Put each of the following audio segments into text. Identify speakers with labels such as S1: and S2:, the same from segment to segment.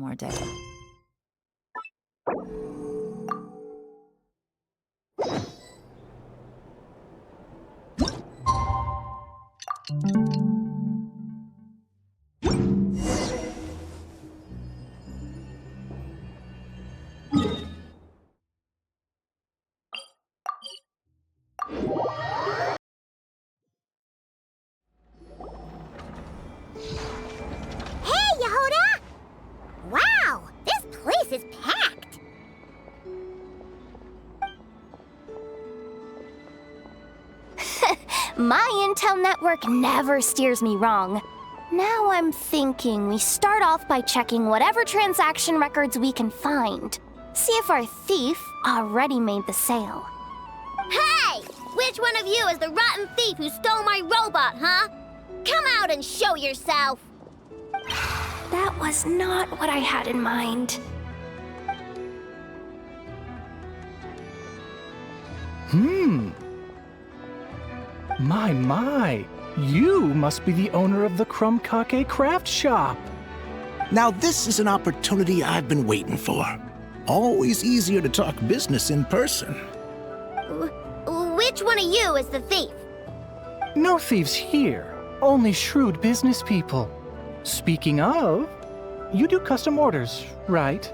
S1: more data.
S2: My intel network never steers me wrong. Now I'm thinking we start off by checking whatever transaction records we can find. See if our thief already made the sale.
S3: Hey! Which one of you is the rotten thief who stole my robot, huh? Come out and show yourself!
S2: That was not what I had in mind.
S4: My, you must be the owner of the Krumkake craft shop.
S5: Now this is an opportunity I've been waiting for. Always easier to talk business in person.
S3: Which one of you is the thief?
S4: No thieves here, only shrewd business people. Speaking of, you do custom orders, right?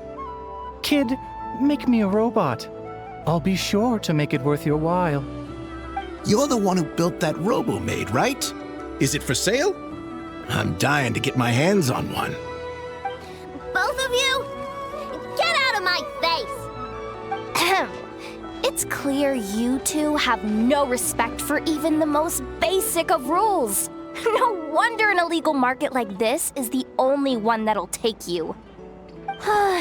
S4: Kid, make me a robot. I'll be sure to make it worth your while.
S5: You're the one who built that robo-maid, right? Is it for sale? I'm dying to get my hands on one.
S3: Both of you? Get out of my face!
S2: It's clear you two have no respect for even the most basic of rules. No wonder an illegal market like this is the only one that'll take you.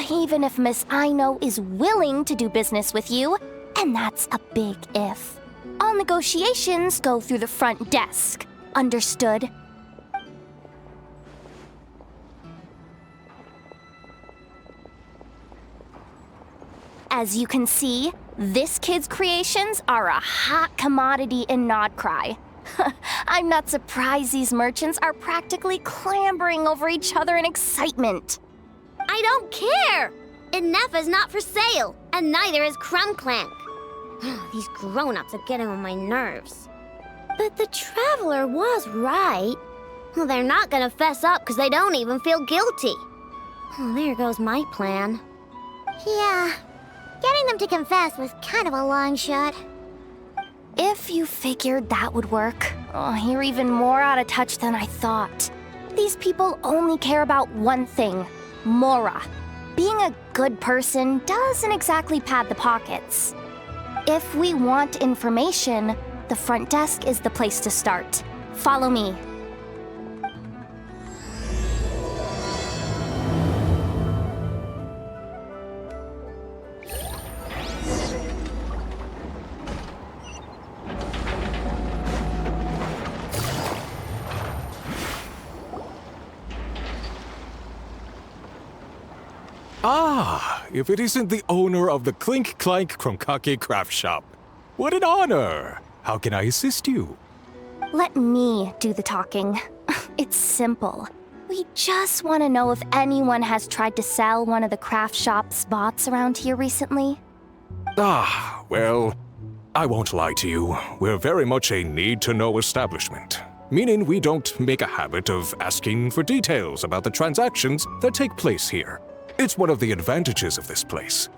S2: Even if Miss Aino is willing to do business with you, and that's a big if. All negotiations go through the front desk. Understood? As you can see, this kid's creations are a hot commodity in Nod-krai. I'm not surprised these merchants are practically clambering over each other in excitement.
S3: I don't care! Ineffa's not for sale, and neither is Clank. These grown-ups are getting on my nerves. But the Traveler was right. Well, they're not gonna fess up because they don't even feel guilty. Oh, there goes my plan.
S6: Yeah, getting them to confess was kind of a long shot.
S2: If you figured that would work, you're even more out of touch than I thought. These people only care about one thing, Mora. Being a good person doesn't exactly pad the pockets. If we want information, the front desk is the place to start. Follow me.
S7: Ah, if it isn't the owner of the Clink Clank Krumkake craft shop. What an honor! How can I assist you?
S2: Let me do the talking. It's simple. We just want to know if anyone has tried to sell one of the craft shop's bots around here recently.
S7: Ah, well, I won't lie to you. We're very much a need-to-know establishment. Meaning we don't make a habit of asking for details about the transactions that take place here. It's one of the advantages of this place.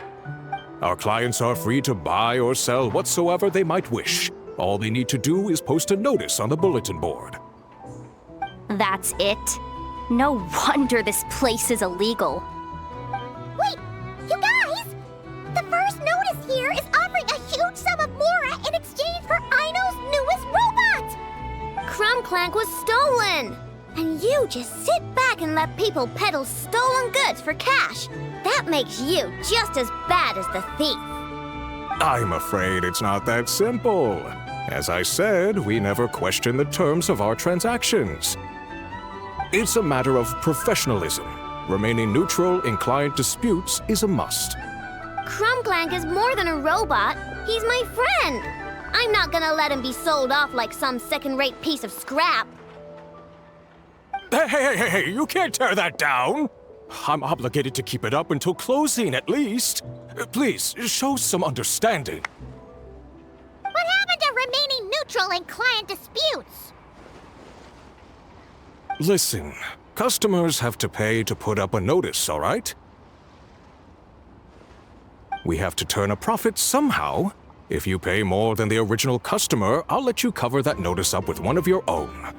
S7: Our clients are free to buy or sell whatsoever they might wish. All they need to do is post a notice on the bulletin board.
S2: That's it? No wonder this place is illegal.
S6: Wait, you guys! The first notice here is offering a huge sum of Mora in exchange for Aino's newest robot!
S3: Clank was stolen! And you just sit back and let people peddle stolen goods for cash. That makes you just as bad as the thief.
S7: I'm afraid it's not that simple. As I said, we never question the terms of our transactions. It's a matter of professionalism. Remaining neutral in client disputes is a must.
S3: Clank is more than a robot. He's my friend. I'm not gonna let him be sold off like some second-rate piece of scrap.
S7: Hey, you can't tear that down! I'm obligated to keep it up until closing at least. Please, show some understanding.
S6: What happened to remaining neutral in client disputes?
S7: Listen, customers have to pay to put up a notice, all right? We have to turn a profit somehow. If you pay more than the original customer, I'll let you cover that notice up with one of your own.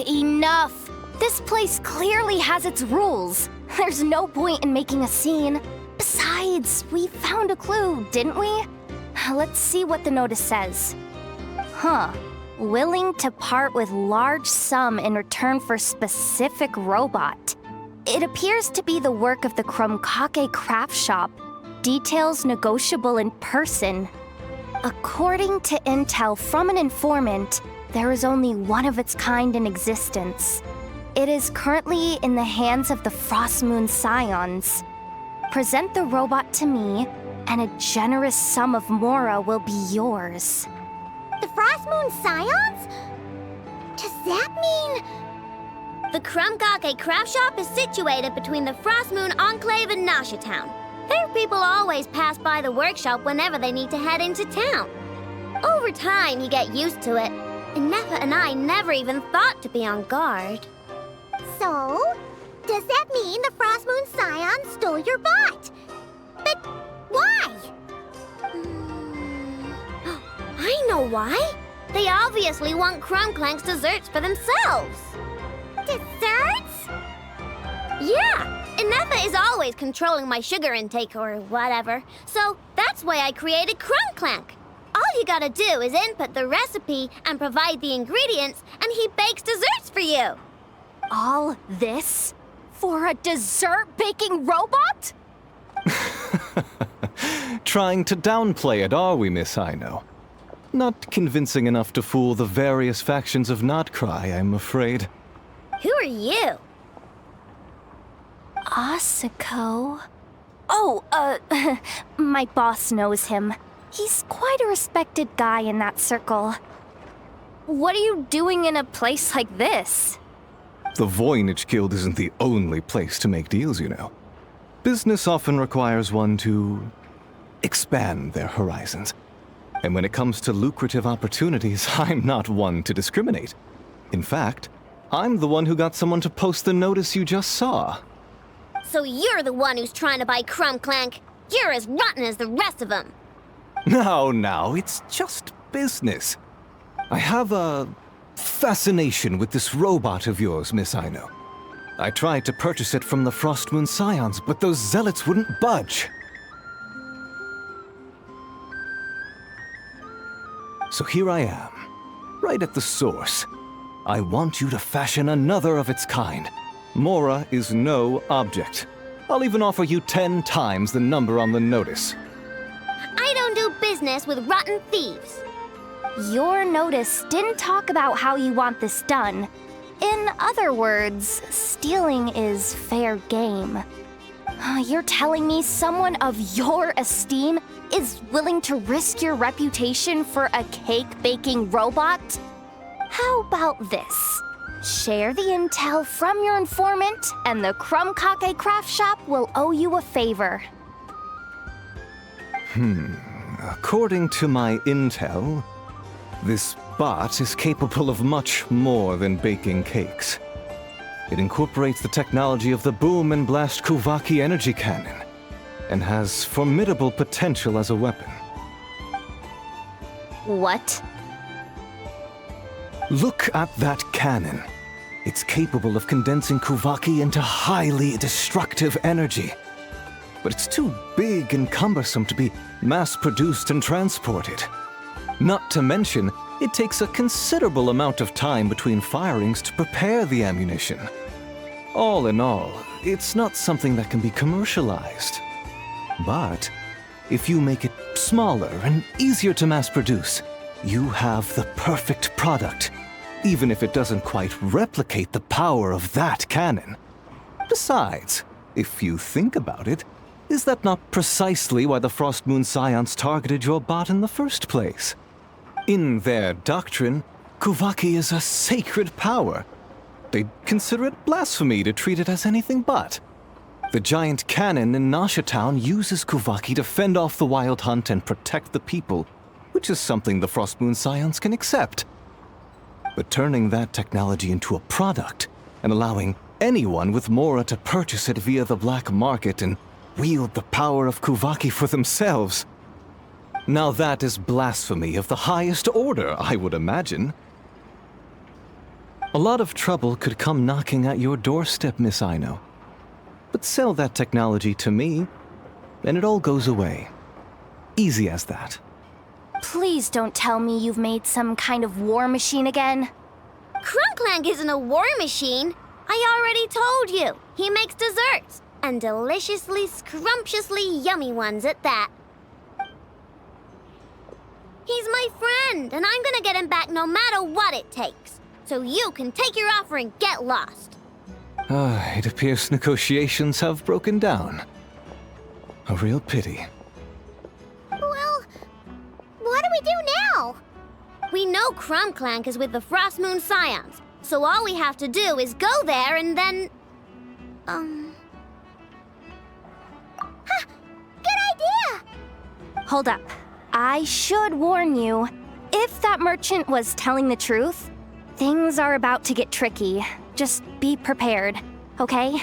S2: Enough! This place clearly has its rules. There's no point in making a scene. Besides, we found a clue, didn't we? Let's see what the notice says. Huh. Willing to part with large sum in return for specific robot. It appears to be the work of the Krumkake craft shop. Details negotiable in person. According to intel from an informant, there is only one of its kind in existence. It is currently in the hands of the Frost Moon Scions. Present the robot to me, and a generous sum of Mora will be yours.
S6: The Frost Moon Scions? Does that mean...
S3: The Krumkake craft shop is situated between the Frost Moon Enclave and Nasha Town. Their people always pass by the workshop whenever they need to head into town. Over time, you get used to it. Ineffa and I never even thought to be on guard.
S6: So, does that mean the Frost Moon Scions stole your bot? But why?
S3: I know why. They obviously want Clank's desserts for themselves.
S6: Desserts?
S3: Yeah, Ineffa is always controlling my sugar intake or whatever. So that's why I created Clank. All you gotta do is input the recipe and provide the ingredients, and he bakes desserts for you.
S2: All this for a dessert baking robot?
S1: Trying to downplay it, are we, Miss Aino? Not convincing enough to fool the various factions of Nod-krai, I'm afraid.
S3: Who are you?
S2: Asako? Oh, my boss knows him. He's quite a respected guy in that circle. What are you doing in a place like this?
S1: The Voynich Guild isn't the only place to make deals, you know. Business often requires one to expand their horizons. And when it comes to lucrative opportunities, I'm not one to discriminate. In fact, I'm the one who got someone to post the notice you just saw.
S3: So you're the one who's trying to buy Clank. You're as rotten as the rest of them.
S1: Now, it's just business. I have a fascination with this robot of yours, Miss Aino. I tried to purchase it from the Frost Moon Scions, but those zealots wouldn't budge. So here I am, right at the source. I want you to fashion another of its kind. Mora is no object. I'll even offer you 10 times the number on the notice.
S3: I don't do business with rotten thieves.
S2: Your notice didn't talk about how you want this done. In other words, stealing is fair game. You're telling me someone of your esteem is willing to risk your reputation for a cake-baking robot? How about this? Share the intel from your informant, and the Krumkake craft shop will owe you a favor.
S1: According to my intel, this bot is capable of much more than baking cakes. It incorporates the technology of the boom and blast Kuvaki energy cannon, and has formidable potential as a weapon.
S2: What?
S1: Look at that cannon. It's capable of condensing Kuvaki into highly destructive energy. But it's too big and cumbersome to be mass-produced and transported. Not to mention, it takes a considerable amount of time between firings to prepare the ammunition. All in all, it's not something that can be commercialized. But if you make it smaller and easier to mass-produce, you have the perfect product, even if it doesn't quite replicate the power of that cannon. Besides, if you think about it, is that not precisely why the Frost Moon Scions targeted your bot in the first place? In their doctrine, Kuvaki is a sacred power. They'd consider it blasphemy to treat it as anything but. The giant cannon in Nasha Town uses Kuvaki to fend off the wild hunt and protect the people, which is something the Frost Moon Scions can accept. But turning that technology into a product and allowing anyone with Mora to purchase it via the black market and wield the power of Kuvaki for themselves. Now that is blasphemy of the highest order, I would imagine. A lot of trouble could come knocking at your doorstep, Miss Aino. But sell that technology to me, and it all goes away. Easy as that.
S2: Please don't tell me you've made some kind of war machine again.
S3: Clank isn't a war machine. I already told you. He makes desserts, and deliciously, scrumptiously yummy ones at that. He's my friend, and I'm gonna get him back no matter what it takes. So you can take your offer and get lost.
S1: It appears negotiations have broken down. A real pity.
S6: Well, what do we do now?
S3: We know Clank is with the Frost Moon Scions, so all we have to do is go there and then...
S6: Good idea!
S2: Hold up. I should warn you. If that merchant was telling the truth, things are about to get tricky. Just be prepared, okay?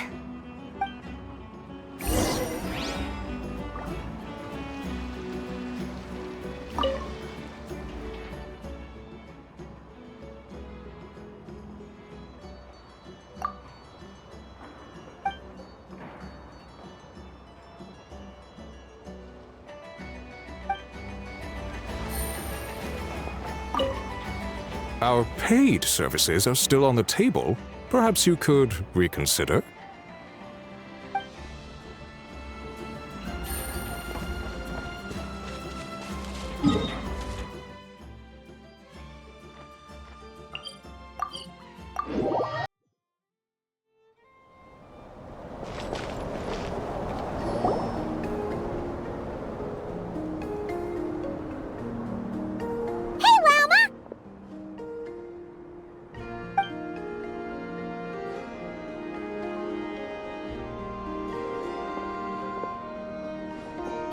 S7: Our paid services are still on the table. Perhaps you could reconsider?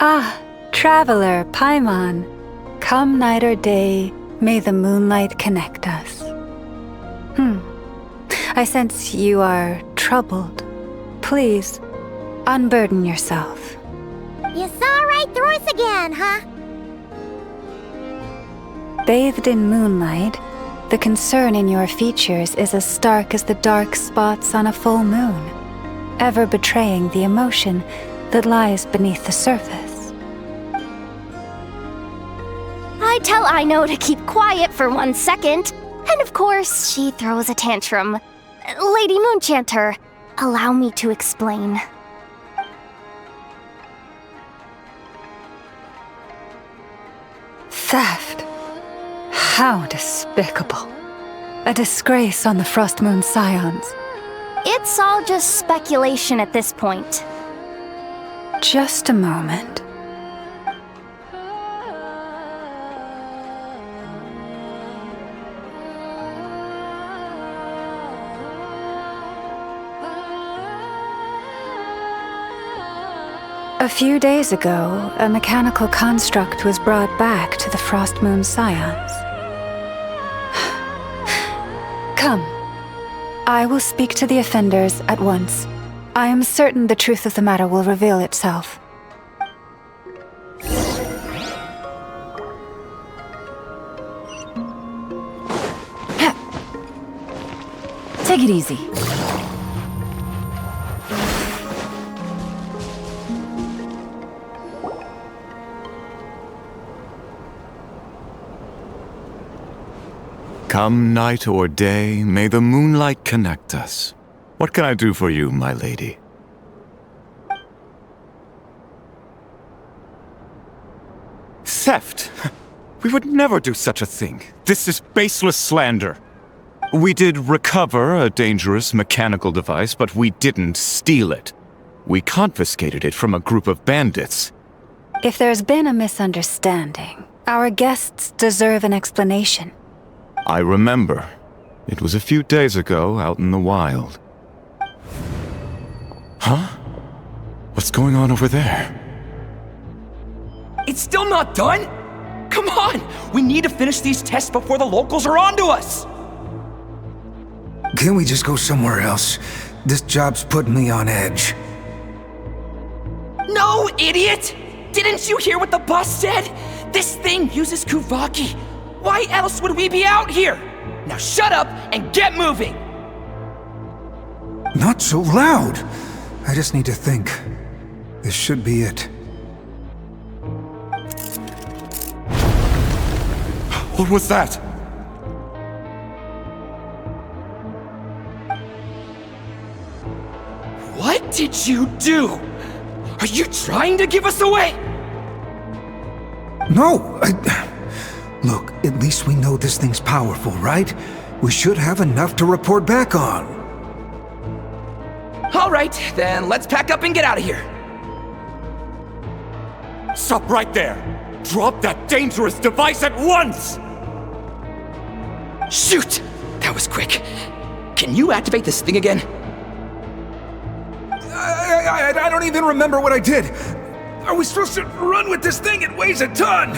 S8: Ah, traveler Paimon, come night or day, may the moonlight connect us. I sense you are troubled. Please, unburden yourself.
S6: You saw right through us again, huh?
S8: Bathed in moonlight, the concern in your features is as stark as the dark spots on a full moon, ever betraying the emotion that lies beneath the surface.
S2: I tell Aino to keep quiet for 1 second, and of course, she throws a tantrum. Lady Moonchanter, allow me to explain.
S8: Theft? How despicable. A disgrace on the Frost Moon Scions.
S2: It's all just speculation at this point.
S8: Just a moment. A few days ago, a mechanical construct was brought back to the Frost Moon Scions. Come. I will speak to the offenders at once. I am certain the truth of the matter will reveal itself. Take it easy.
S9: Come night or day, may the moonlight connect us. What can I do for you, my lady?
S10: Theft! We would never do such a thing. This is baseless slander. We did recover a dangerous mechanical device, but we didn't steal it. We confiscated it from a group of bandits.
S8: If there's been a misunderstanding, our guests deserve an explanation.
S9: I remember. It was a few days ago out in the wild. Huh? What's going on over there?
S11: It's still not done? Come on! We need to finish these tests before the locals are onto us!
S12: Can't we just go somewhere else? This job's putting me on edge.
S11: No, idiot! Didn't you hear what the boss said? This thing uses Kuvaki. Why else would we be out here? Now shut up and get moving!
S12: Not so loud! I just need to think. This should be it.
S10: What was that?
S11: What did you do? Are you trying to give us away?
S12: No! Look, at least we know this thing's powerful, right? We should have enough to report back on.
S11: Alright, then let's pack up and get out of here.
S10: Stop right there! Drop that dangerous device at once!
S11: Shoot! That was quick. Can you activate this thing again?
S12: I don't even remember what I did. Are we supposed to run with this thing? It weighs a ton!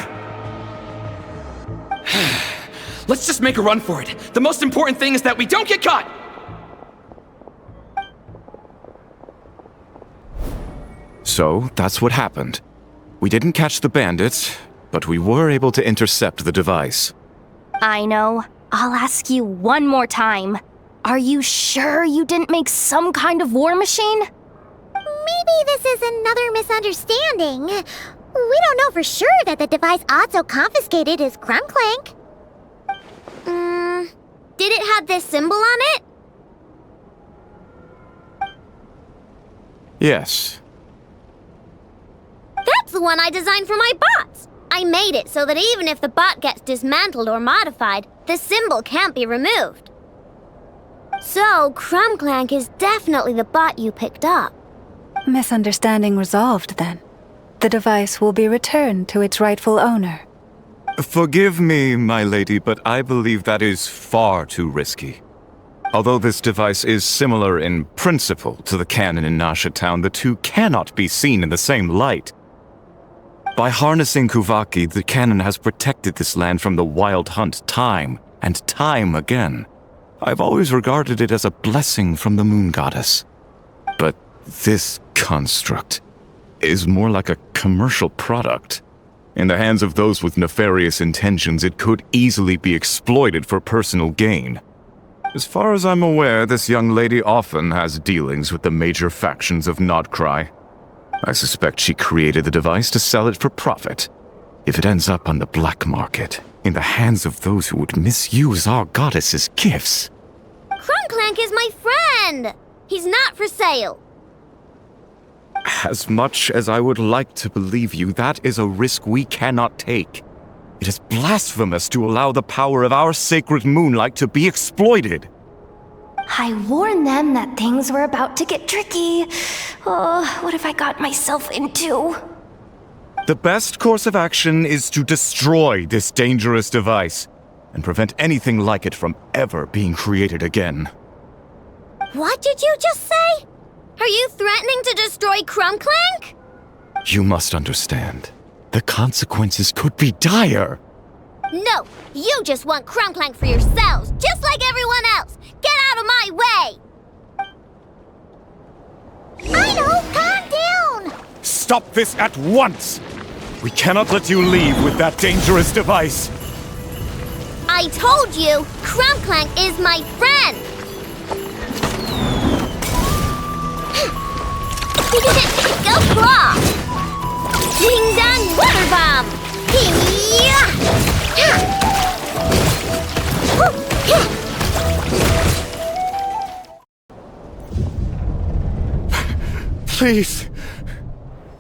S11: Let's just make a run for it. The most important thing is that we don't get caught!
S9: So, that's what happened. We didn't catch the bandits, but we were able to intercept the device.
S2: Aino, I'll ask you one more time. Are you sure you didn't make some kind of war machine?
S6: Maybe this is another misunderstanding. We don't know for sure that the device Otto confiscated is Clink Clank.
S3: Did it have this symbol on it?
S9: Yes.
S3: That's the one I designed for my bots. I made it so that even if the bot gets dismantled or modified, the symbol can't be removed. So, Clink Clank is definitely the bot you picked up.
S8: Misunderstanding resolved, then. The device will be returned to its rightful owner.
S9: Forgive me, my lady, but I believe that is far too risky. Although this device is similar in principle to the cannon in Nasha Town, the two cannot be seen in the same light. By harnessing Kuvaki, the cannon has protected this land from the wild hunt time and time again. I've always regarded it as a blessing from the moon goddess. But this construct is more like a commercial product. In the hands of those with nefarious intentions, it could easily be exploited for personal gain. As far as I'm aware, this young lady often has dealings with the major factions of Nod-krai. I suspect she created the device to sell it for profit. If it ends up on the black market, in the hands of those who would misuse our goddess's gifts...
S3: Clink Clank is my friend! He's not for sale.
S9: As much as I would like to believe you, that is a risk we cannot take. It is blasphemous to allow the power of our sacred moonlight to be exploited.
S2: I warned them that things were about to get tricky. Oh, what have I got myself into?
S9: The best course of action is to destroy this dangerous device and prevent anything like it from ever being created again.
S3: What did you just say? Are you threatening to destroy Clink Clank?
S9: You must understand. The consequences could be dire.
S3: No, you just want Clink Clank for yourselves, just like everyone else. Get out of my way!
S6: Aino, calm down!
S10: Stop this at once! We cannot let you leave with that dangerous device.
S3: I told you, Clink Clank is my friend! Go claw! Ding dong water bomb!
S10: Please,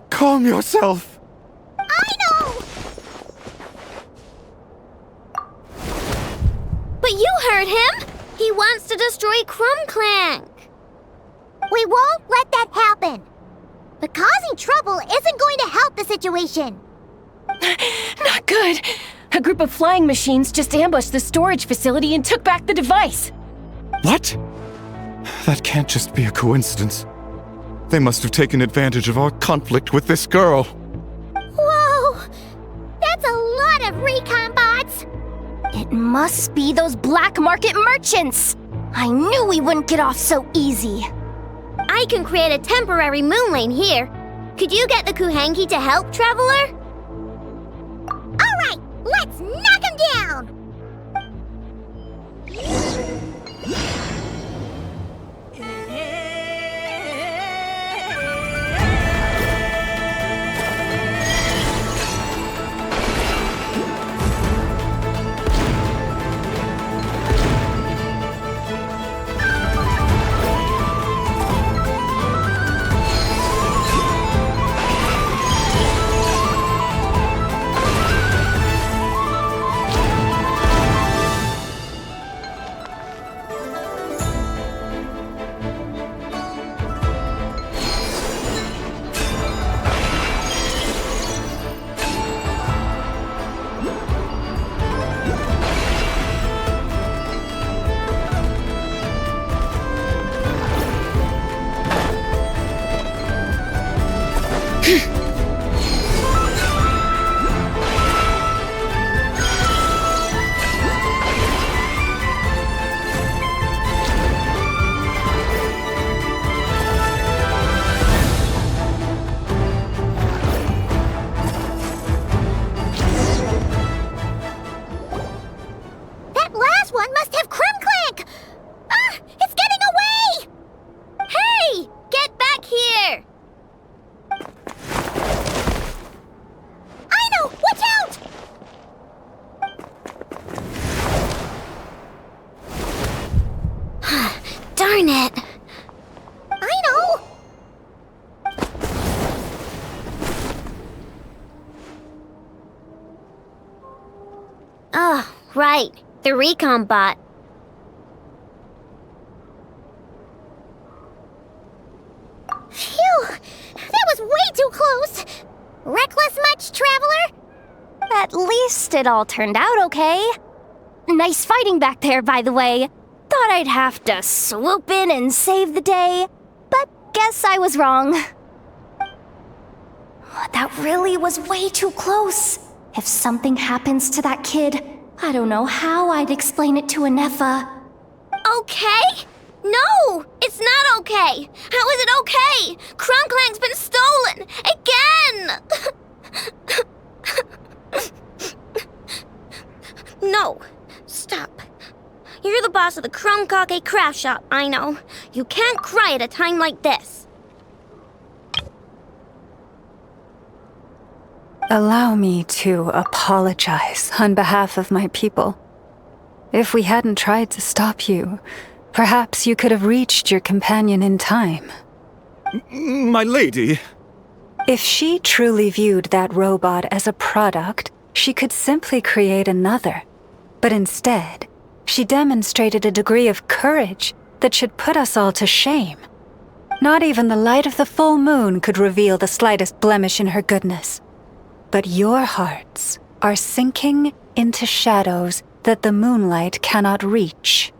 S10: calm yourself.
S6: Aino!
S3: But you heard him! He wants to destroy Clink Clank.
S6: We won't let that happen. But causing trouble isn't going to help the situation.
S2: Not good.
S13: A group of flying machines just ambushed the storage facility and took back the device.
S10: What? That can't just be a coincidence. They must have taken advantage of our conflict with this girl.
S6: Whoa! That's a lot of recon bots!
S2: It must be those black market merchants! I knew we wouldn't get off so easy.
S3: I can create a temporary moon lane here. Could you get the Kuhangi to help, Traveler?
S6: Alright, let's knock him down!
S3: Darn it!
S6: Aino!
S3: Oh, right. The recon bot.
S6: Phew! That was way too close! Reckless much, Traveler?
S2: At least it all turned out okay. Nice fighting back there, by the way. Thought I'd have to swoop in and save the day, but guess I was wrong. That really was way too close. If something happens to that kid, I don't know how I'd explain it to Ineffa.
S3: Okay? No! It's not okay! How is it okay? Clank's been stolen! Again! No. Stop. You're the boss of the Kake craft shop, I know. You can't cry at a time like this.
S8: Allow me to apologize on behalf of my people. If we hadn't tried to stop you, perhaps you could have reached your companion in time.
S10: My lady.
S8: If she truly viewed that robot as a product, she could simply create another. But instead, she demonstrated a degree of courage that should put us all to shame. Not even the light of the full moon could reveal the slightest blemish in her goodness. But your hearts are sinking into shadows that the moonlight cannot reach.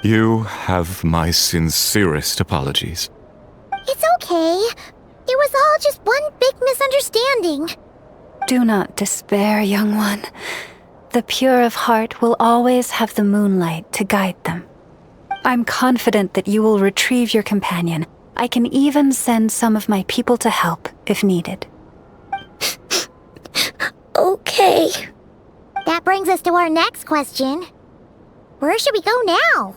S10: You have my sincerest apologies.
S6: It's okay. It was all just one big misunderstanding.
S8: Do not despair, young one. The pure of heart will always have the moonlight to guide them. I'm confident that you will retrieve your companion. I can even send some of my people to help if needed.
S3: Okay.
S6: That brings us to our next question. Where should we go now?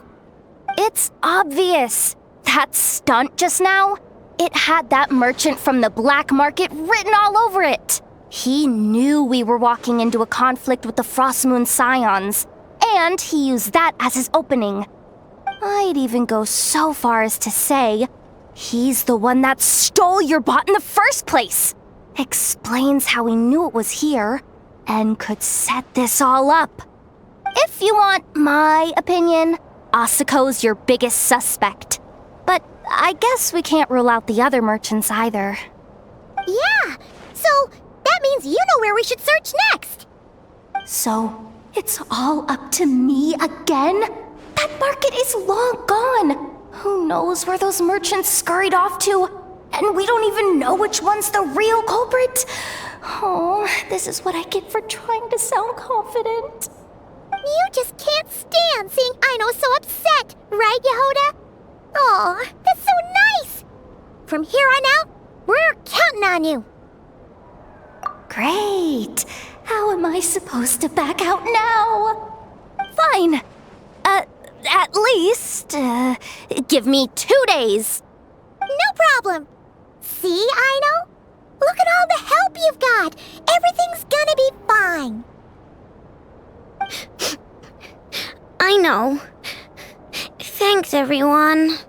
S2: It's obvious. That stunt just now, it had that merchant from the black market written all over it. He knew we were walking into a conflict with the Frost Moon Scions, and he used that as his opening. I'd even go so far as to say, he's the one that stole your bot in the first place. Explains how he knew it was here, and could set this all up. If you want my opinion, Asuko's your biggest suspect. But I guess we can't rule out the other merchants either.
S6: Yeah, so that means you know where we should search next.
S2: So, it's all up to me again? That market is long gone. Who knows where those merchants scurried off to? And we don't even know which one's the real culprit. Oh, this is what I get for trying to sound confident.
S6: You just can't stand seeing Aino so upset, right, Yehoda? Aw, that's so nice! From here on out, we're counting on you.
S2: Great. How am I supposed to back out now? Fine. At least, give me 2 days.
S6: No problem. See, Aino? Look at all the help you've got. Everything's gonna be fine.
S3: I know. Thanks, everyone.